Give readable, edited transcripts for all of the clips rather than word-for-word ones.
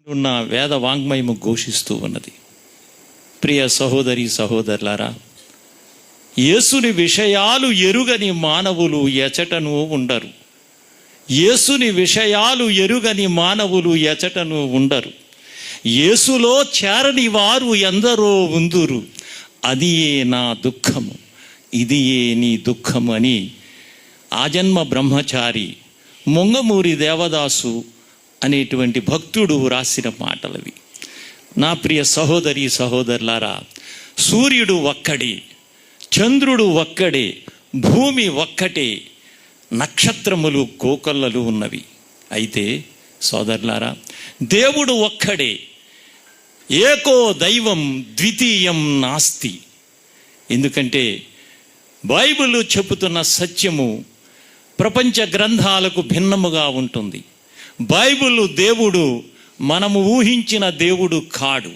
ఉన్న వేద వాంగ్మయము ఘోషిస్తూ ఉన్నది. ప్రియ సహోదరి సహోదరులారా, యేసుని విషయాలు ఎరుగని మానవులు ఎచటను ఉండరు. యేసుని విషయాలు ఎరుగని మానవులు ఎచటను ఉండరు. యేసులో చేరని వారు ఎందరో ఉందురు. అది నా దుఃఖము, ఇది నీ దుఃఖము అని ఆజన్మ బ్రహ్మచారి మొంగమూరి దేవదాసు అనేటువంటి భక్తుడు రాసిన మాటలవి. నా ప్రియ సహోదరి సహోదరులారా, సూర్యుడు ఒక్కడే, చంద్రుడు ఒక్కడే, భూమి ఒక్కటే, నక్షత్రములు కోకొల్లలు ఉన్నవి. అయితే సోదరులారా, దేవుడు ఒక్కడే, ఏకో దైవం ద్వితీయం నాస్తి. ఎందుకంటే బైబిల్ చెబుతున్న సత్యము ప్రపంచ గ్రంథాలకు భిన్నముగా ఉంటుంది. బైబిల్ దేవుడు మనము ఊహించిన దేవుడు కాడు.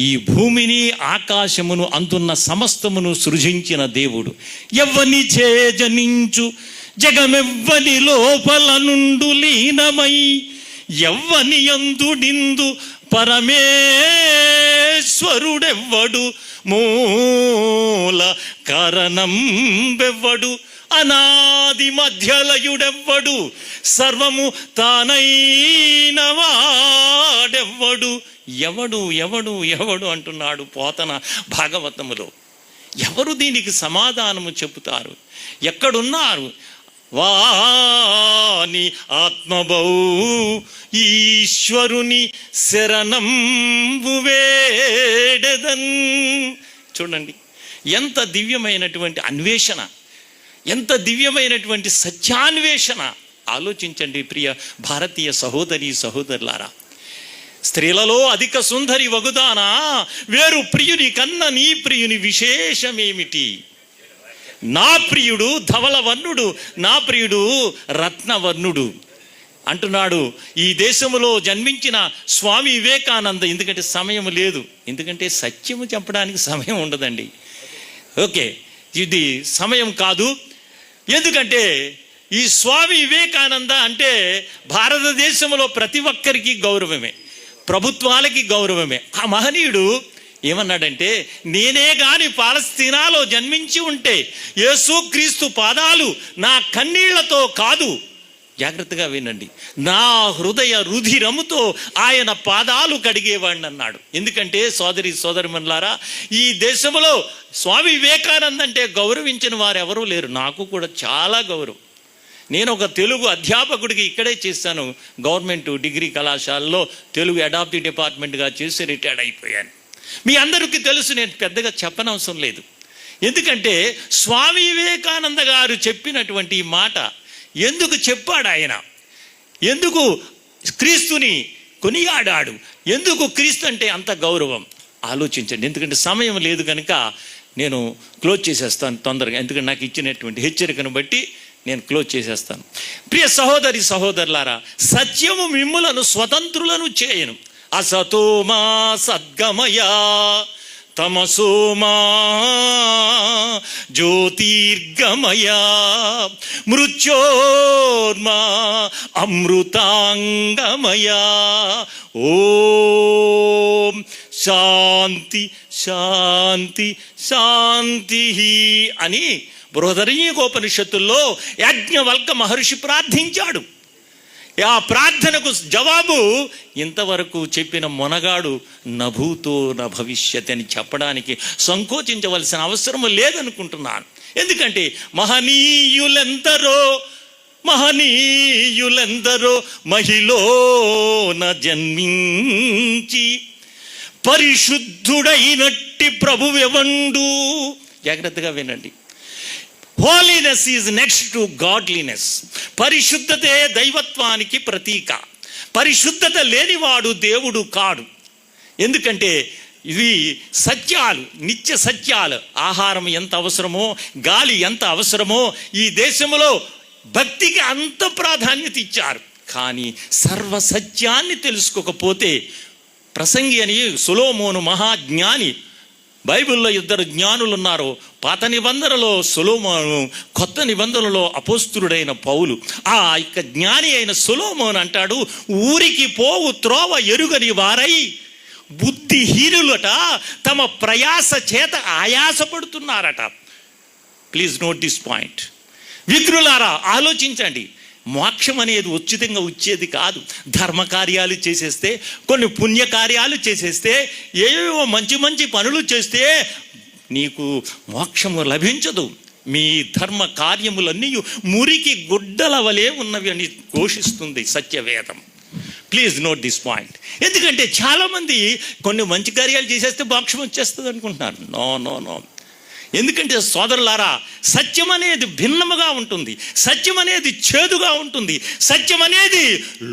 ఈ భూమిని ఆకాశమును అందున్న సమస్తమును సృజించిన దేవుడు. ఎవ్వని చేజనించు జగమెవ్వని లోపల నుండు లీనమై, ఎవ్వని యందుడిందు పరమేశ్వరుడెవ్వడు, మూల కారణం వెవ్వడు, అనాది మధ్యలయుడెవ్వడు, సర్వము తానైన వాడెవ్వడు. ఎవడు ఎవడు ఎవడు అంటున్నాడు పోతన భాగవతములో. ఎవరు దీనికి సమాధానము చెబుతారు? ఎక్కడున్నారు? వాని ఆత్మబౌ ఈశ్వరుని శరణంబు వేడెదన్. చూడండి, ఎంత దివ్యమైనటువంటి అన్వేషణ, ఎంత దివ్యమైనటువంటి సత్యాన్వేషణ. ఆలోచించండి ప్రియ భారతీయ సహోదరి సహోదరులారా. స్త్రీలలో అధిక సుందరి వగుదానా, వేరు ప్రియుని కన్న నీ ప్రియుని విశేషమేమిటి? నా ప్రియుడు ధవలవర్ణుడు, నా ప్రియుడు రత్నవర్ణుడు అంటున్నాడు ఈ దేశంలో జన్మించిన స్వామి వివేకానంద. ఎందుకంటే సమయం లేదు, ఎందుకంటే సత్యము చెప్పడానికి సమయం ఉండదండి. ఓకే, ఇది సమయం కాదు. ఎందుకంటే ఈ స్వామి వివేకానంద అంటే భారతదేశంలో ప్రతి ఒక్కరికి గౌరవమే, ప్రభుత్వాలకి గౌరవమే. ఆ మహనీయుడు ఏమన్నాడంటే, నేనే గాని పాలస్తీనాలో జన్మించి ఉంటే యేసుక్రీస్తు పాదాలు నా కన్నీళ్లతో కాదు, జాగ్రత్తగా వినండి, నా హృదయ రుధిరముతో ఆయన పాదాలు కడిగేవాడిని అన్నాడు. ఎందుకంటే సోదరి సోదరిమణులారా, ఈ దేశంలో స్వామి వివేకానంద అంటే గౌరవించిన వారు ఎవరూ లేరు. నాకు కూడా చాలా గౌరవం. నేను ఒక తెలుగు అధ్యాపకుడికి ఇక్కడే చేశాను. గవర్నమెంట్ డిగ్రీ కళాశాలలో తెలుగు అడాప్ట్ డిపార్ట్మెంట్గా చేసి రిటైర్డ్ అయిపోయాను. మీ అందరికీ తెలుసు, నేను పెద్దగా చెప్పనవసరం లేదు. ఎందుకంటే స్వామి వివేకానంద గారు చెప్పినటువంటి ఈ మాట ఎందుకు చెప్పాడు? ఆయన ఎందుకు క్రీస్తుని కొనియాడాడు? ఎందుకు క్రీస్తు అంటే అంత గౌరవం? ఆలోచించండి. ఎందుకంటే సమయం లేదు కనుక నేను క్లోజ్ చేసేస్తాను తొందరగా. ఎందుకంటే నాకు ఇచ్చినటువంటి హెచ్చరికను బట్టి నేను క్లోజ్ చేసేస్తాను. ప్రియ సహోదరి సహోదరులారా, సత్యము మిమ్ములను స్వతంత్రులను చేయను. అసతోమా సద్గమయా తమసోమా జ్యోతిర్గమయా మృత్యోర్మా అమృతాంగమయా. ఓం శాంతి శాంతి శాంతి అని బృహదరణ్యకోపనిషత్తుల్లో యాజ్ఞవల్క మహర్షి ప్రార్థించాడు. ఆ ప్రార్థనకు జవాబు ఇంతవరకు చెప్పిన మొనగాడు నభూతో న భవిష్యత్ అని చెప్పడానికి సంకోచించవలసిన అవసరం లేదనుకుంటున్నాను. ఎందుకంటే మహనీయులెందరో మహనీయులెందరో మహిళన జన్మించి పరిశుద్ధుడైనట్టి ప్రభువెవండు. జాగ్రత్తగా వినండి. Holiness is next to godliness. పరిశుద్ధతే దైవత్వానికి ప్రతీక. పరిశుద్ధత లేనివాడు దేవుడు కాడు. ఎందుకంటే ఇవి సత్యాలు, నిత్య సత్యాలు. ఆహారం ఎంత అవసరమో, గాలి ఎంత అవసరమో ఈ దేశంలో భక్తికి అంత ప్రాధాన్యత ఇచ్చారు. కానీ సర్వసత్యాన్ని తెలుసుకోకపోతే, ప్రసంగి అని సొలొమోను మహాజ్ఞాని బైబిల్లో ఇద్దరు జ్ఞానులు ఉన్నారు. పాత నిబంధనలో సొలొమోను, కొత్త నిబంధనలో అపోస్తులుడైన పౌలు. ఆ యొక్క జ్ఞాని అయిన సొలొమోను అంటాడు, ఊరికి పోవు త్రోవ ఎరుగని వారై బుద్ధిహీనులట తమ ప్రయాస చేత ఆయాసపడుతున్నారట. Please note this point. విగ్రులారా ఆలోచించండి. మోక్షం అనేది ఉచితంగా వచ్చేది కాదు. ధర్మకార్యాలు చేసేస్తే, కొన్ని పుణ్యకార్యాలు చేసేస్తే, ఏవో మంచి మంచి పనులు చేస్తే నీకు మోక్షము లభించదు. మీ ధర్మ కార్యములన్నీ మురికి గుడ్డల వలె ఉన్నవి అని ఘోషిస్తుంది సత్యవేదం. Please note this point. ఎందుకంటే చాలామంది కొన్ని మంచి కార్యాలు చేసేస్తే మోక్షం వచ్చేస్తుంది అనుకుంటున్నారు. No no no. ఎందుకంటే సోదరులారా, సత్యం అనేది భిన్నముగా ఉంటుంది. సత్యం అనేది చేదుగా ఉంటుంది. సత్యం అనేది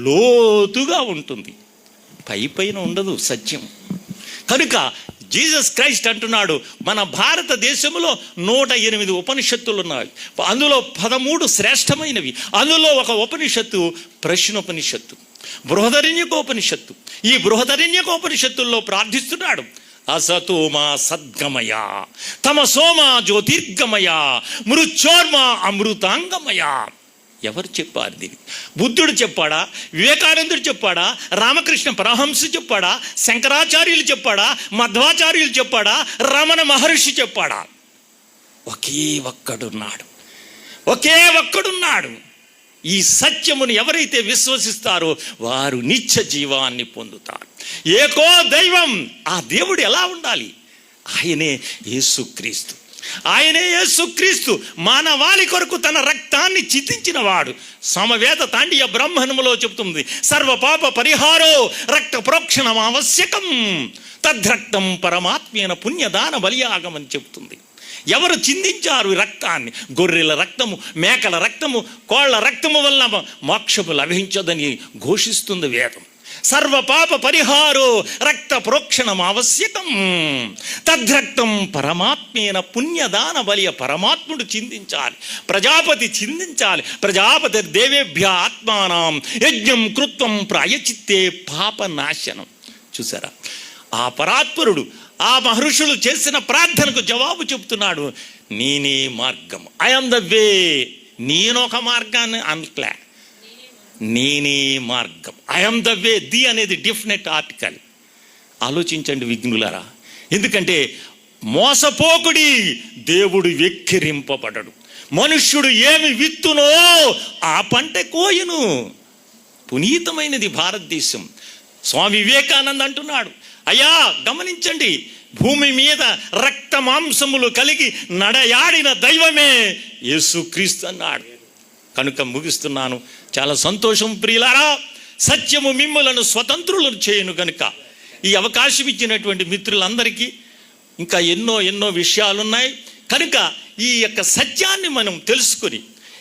లోతుగా ఉంటుంది. పైన ఉండదు సత్యం. కనుక జీసస్ క్రైస్ట్ అంటున్నాడు, మన భారతదేశంలో 108 ఉపనిషత్తులు ఉన్నాయి. అందులో 13 శ్రేష్టమైనవి. అందులో ఒక ఉపనిషత్తు ప్రశ్నోపనిషత్తు, బృహదరణ్యకోపనిషత్తు. ఈ బృహదరణ్యకోపనిషత్తుల్లో ప్రార్థిస్తున్నాడు, అసతోమా సద్గమయ, తమసోమా జ్యోతిర్గమయ, మృత్యోర్మా అమృతాంగమయ. ఎవరు చెప్పారు దీన్ని? బుద్ధుడు చెప్పాడా? వివేకానందుడు చెప్పాడా? రామకృష్ణ పరమహంస చెప్పాడా? శంకరాచార్యులు చెప్పాడా? మధ్వాచార్యులు చెప్పాడా? రమణ మహర్షి చెప్పాడా? ఒకే ఒక్కడున్నాడు. ఒకే ఒక్కడున్నాడు. ఈ సత్యమును ఎవరైతే విశ్వసిస్తారో వారు నిత్య జీవాన్ని పొందుతారు. ఏకో దైవం. ఆ దేవుడు ఎలా ఉండాలి? ఆయనే యేసుక్రీస్తు. ఆయనే యేసుక్రీస్తు మానవాళి కొరకు తన రక్తాన్ని చిందించిన వాడు. సమవేద తాండియ బ్రాహ్మణములో చెబుతుంది, సర్వ పాప పరిహారో రక్త ప్రోక్షణం ఆవశ్యకం, తద్రక్తం పరమాత్మేన పుణ్యదాన బలియాగం అని చెబుతుంది. ఎవరు చిందించారు రక్తాన్ని? గొర్రెల రక్తము, మేకల రక్తము, కోళ్ల రక్తము వల్ల మోక్షము లభించదని ఘోషిస్తుంది వేదం. సర్వ పాప పరిహారో రక్త ప్రోక్షణం ఆవశ్యకం, తద్రక్తం పరమాత్మేన పుణ్యదాన బలియ. పరమాత్ముడు చిందించాలి, ప్రజాపతి చిందించాలి. ప్రజాపతి దేవేభ్య ఆత్మానం యజ్ఞం కృత్వం ప్రాయచిత్తే పాప నాశనం. చూసారా, ఆ పరాత్పరుడు ఆ మహర్షులు చేసిన ప్రార్థనకు జవాబు చెబుతున్నాడు, నేనే మార్గం. I'm the way. నేనొక మార్గాన్ని అనట్లే, నేనే మార్గం. I'm the way. ది అనేది డెఫినెట్ ఆర్టికల్. ఆలోచించండి విఘ్నులారా. ఎందుకంటే మోసపోకుడి, దేవుడు వెక్కిరింపబడడు. మనుష్యుడు ఏమి విత్తునో ఆ పంట కోయును. పునీతమైనది భారతదేశం. స్వామి వివేకానంద అంటున్నాడు, అయ్యా గమనించండి, భూమి మీద రక్త మాంసములు కలిగి నడయాడిన దైవమే యేసుక్రీస్తు అన్నాడు. కనుక ముగిస్తున్నాను. చాలా సంతోషం ప్రియులారా. సత్యము మిమ్ములను స్వతంత్రులను చేయను. కనుక ఈ అవకాశం ఇచ్చినటువంటి మిత్రులందరికీ ఇంకా ఎన్నో విషయాలున్నాయి. కనుక ఈ యొక్క సత్యాన్ని మనం తెలుసుకొని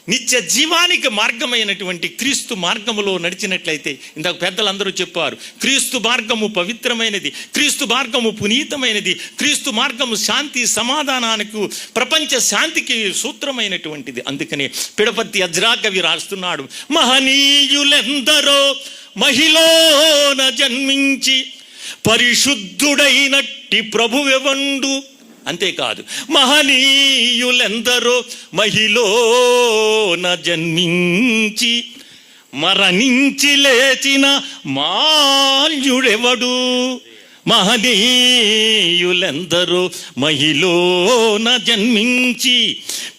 నిత్య జీవానికి మార్గమైనటువంటి క్రీస్తు మార్గములో నడిచినట్లయితే, ఇందాక పెద్దలందరూ చెప్పారు, క్రీస్తు మార్గము పవిత్రమైనది, క్రీస్తు మార్గము పునీతమైనది, క్రీస్తు మార్గము శాంతి సమాధానానికి, ప్రపంచ శాంతికి సూత్రమైనటువంటిది. అందుకనే పిడపర్తి అజ్రా కవి రాస్తున్నాడు, మహనీయులెందరో మహిళన జన్మించి పరిశుద్ధుడైనట్టి ప్రభువెవండు. అంతేకాదు, మహనీయులెందరో మహిళన జన్మించి మరణించి లేచిన మాల్యుడెవడు. మహనీయులెందరో మహిళన జన్మించి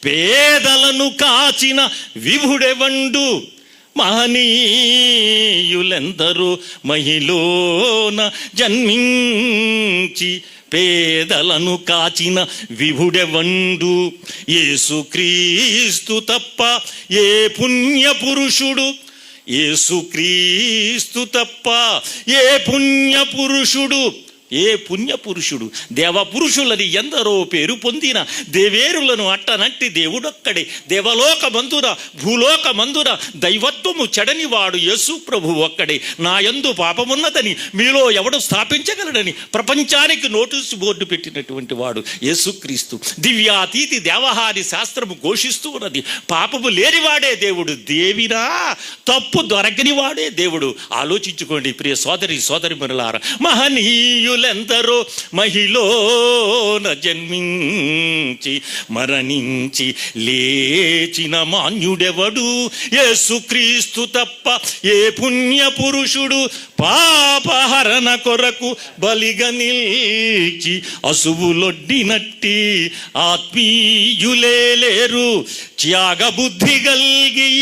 పేదలను కాచిన విభుడెవండు. మహనీయులెందరో మహిళన జన్మించి పేదలను కాచిన విభుడెవండు. యేసుక్రీస్తు తప్ప ఏ పుణ్య పురుషుడు, యేసుక్రీస్తు తప్ప ఏ పుణ్య పురుషుడు, ఏ పుణ్య పురుషుడు. దేవపురుషులని ఎందరో పేరు పొందిన దేవేరులను అట్టనట్టి దేవుడొక్కడే. దేవలోక మందున భూలోక మందున దైవత్వము చెడనివాడు యేసు ప్రభు ఒక్కడే. నా యందు పాపమున్నదని మీలో ఎవడు స్థాపించగలడని ప్రపంచానికి నోటీసు బోర్డు పెట్టినటువంటి వాడు యేసుక్రీస్తు. దివ్యాతీతి దేవహారి శాస్త్రము ఘోషిస్తూ ఉన్నది, పాపము లేనివాడే దేవుడు, దేవినా తప్పు దొరకని వాడే దేవుడు. ఆలోచించుకోండి ప్రియ సోదరి సోదరిమణులారా. మహనీయులు మానవులెందరో మహిళన జన్మించి మరణించి లేచిన మాన్యుడెవడు? యేసుక్రీస్తు తప్ప ఏ పుణ్య పురుషుడు పాపహరణ కొరకు బలిగా నిలిచి అసువులొడ్డినట్టి ఆత్మీయులే లేరు. త్యాగబుద్ధి గల్గి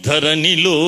ధరణిలో